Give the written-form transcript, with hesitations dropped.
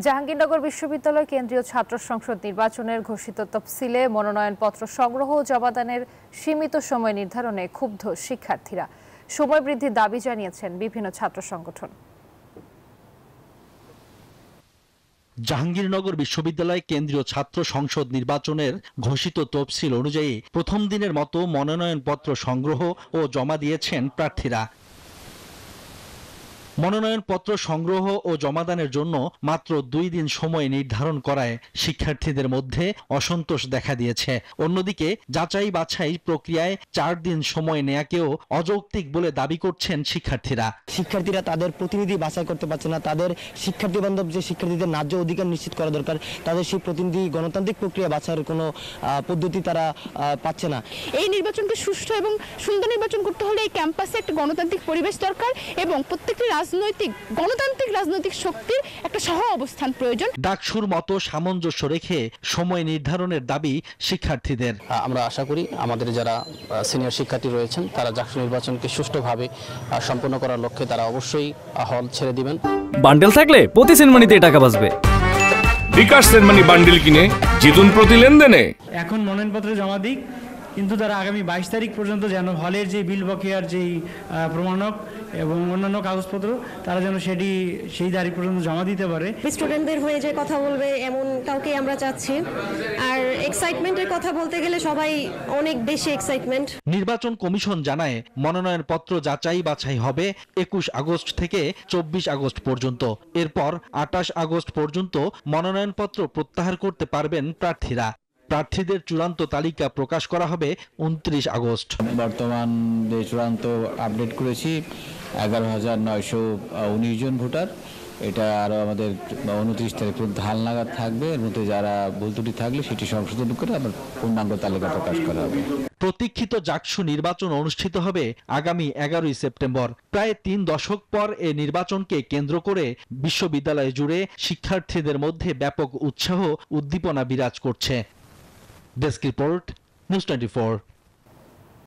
জাহাঙ্গীরনগর বিশ্ববিদ্যালয় কেন্দ্রীয় ছাত্র সংসদ নির্বাচনের ঘোষিত তফসিলে মনোনয়নপত্র সংগ্রহ ও জমাদানের সীমিত সময় নির্ধারণে ক্ষুব্ধ শিক্ষার্থীরা সময় বৃদ্ধির দাবি জানিয়েছেন বিভিন্ন ছাত্র সংগঠন। জাহাঙ্গীরনগর বিশ্ববিদ্যালয় কেন্দ্রীয় ছাত্র সংসদ নির্বাচনের ঘোষিত তফসিল অনুযায়ী প্রথম দিনের মতো মনোনয়নপত্র সংগ্রহ ও জমা দিয়েছেন প্রার্থীরা। মনোনয়নপত্র সংগ্রহ ও জমাদানের জন্য মাত্র 2 দিন সময় নির্ধারণ করায় শিক্ষার্থীদের মধ্যে অসন্তোষ দেখা দিয়েছে। অন্যদিকে যাচাই বাছাই প্রক্রিয়ায় 4 দিন সময় নেয়াকেও অযৌক্তিক বলে দাবি করছেন শিক্ষার্থীরা তাদের প্রতিনিধি বাছাই করতে পারছে না। তাদের শিক্ষার্থী বান্ধব যে শিক্ষার্থীদের ন্যায্য অধিকার নিশ্চিত করা দরকার, তাদের সেই প্রতিনিধি গণতান্ত্রিক প্রক্রিয়া বাছাইয়ের কোনো পদ্ধতি তারা পাচ্ছে না। এই নির্বাচনকে সুষ্ঠু এবং সুন্দর নির্বাচন করতে হলে এই ক্যাম্পাসে একটা গণতান্ত্রিক পরিবেশ দরকার এবং প্রত্যেকটি গণতান্ত্রিক রাজনৈতিক শক্তির একটা সহ অবস্থান প্রয়োজন। ডাকসুর মতো সামঞ্জস্য রেখে সময় নির্ধারণের দাবি শিক্ষার্থীদের। আমরা আশা করি আমাদের যারা সিনিয়র শিক্ষার্থী রয়েছেন তারা ডাকসু নির্বাচনকে সুষ্ঠুভাবে সম্পন্ন করার লক্ষ্যে তারা অবশ্যই হল ছেড়ে দিবেন। বান্ডেল থাকলে প্রতি সেনমানিতে টাকা বাঁচবে। বিকাশ সেনমানি বান্ডেল কিনে জিতুন প্রতি লেনদেনে। এখন মনোনয়নপত্র জমা দিক, কিন্তু তারা আগামী 22 তারিখ পর্যন্ত যেন হলের যে বিল বকেয়ার যেই প্রমাণক এবং অন্যান্য কাগজপত্র তারা যেন সেই তারিখ পর্যন্ত জমা দিতে পারে। স্টুডেন্টদের হয়ে যে কথা বলবে এমন কাউকে আমরা চাচ্ছি। আর এক্সাইটমেন্টের কথা বলতে গেলে সবাই অনেক বেশি এক্সাইটমেন্ট। নির্বাচন কমিশন জানায় মনোনয়নপত্র যাচাই বাছাই হবে 21 আগস্ট থেকে 24 আগস্ট পর্যন্ত। এরপর 28 আগস্ট পর্যন্ত মনোনয়নপত্র প্রত্যাহার করতে পারবেন প্রার্থীরা। প্রার্থীদের চূড়ান্ত তালিকা প্রকাশ করা হবে 29 আগস্ট। বর্তমান যে চূড়ান্ত আপডেট করেছি 11,919 জন ভোটার। এটা আরও আমাদের 29 তারিখ পর্যন্ত হালনাগাদ থাকবে। এর মধ্যে যারা ভুল ত্রুটি থাকলে সেটি সংশোধন করে আবার পূর্ণাঙ্গ তালিকা প্রকাশ করা হবে। প্রতীক্ষিত জাকসু নির্বাচন অনুষ্ঠিত হবে আগামী 11 সেপ্টেম্বর। প্রায় 3 দশক পর এই নির্বাচনকে কেন্দ্র করে বিশ্ববিদ্যালয় জুড়ে শিক্ষার্থীদের মধ্যে ব্যাপক উৎসাহ উদ্দীপনা বিরাজ করছে। Desk report, news 24।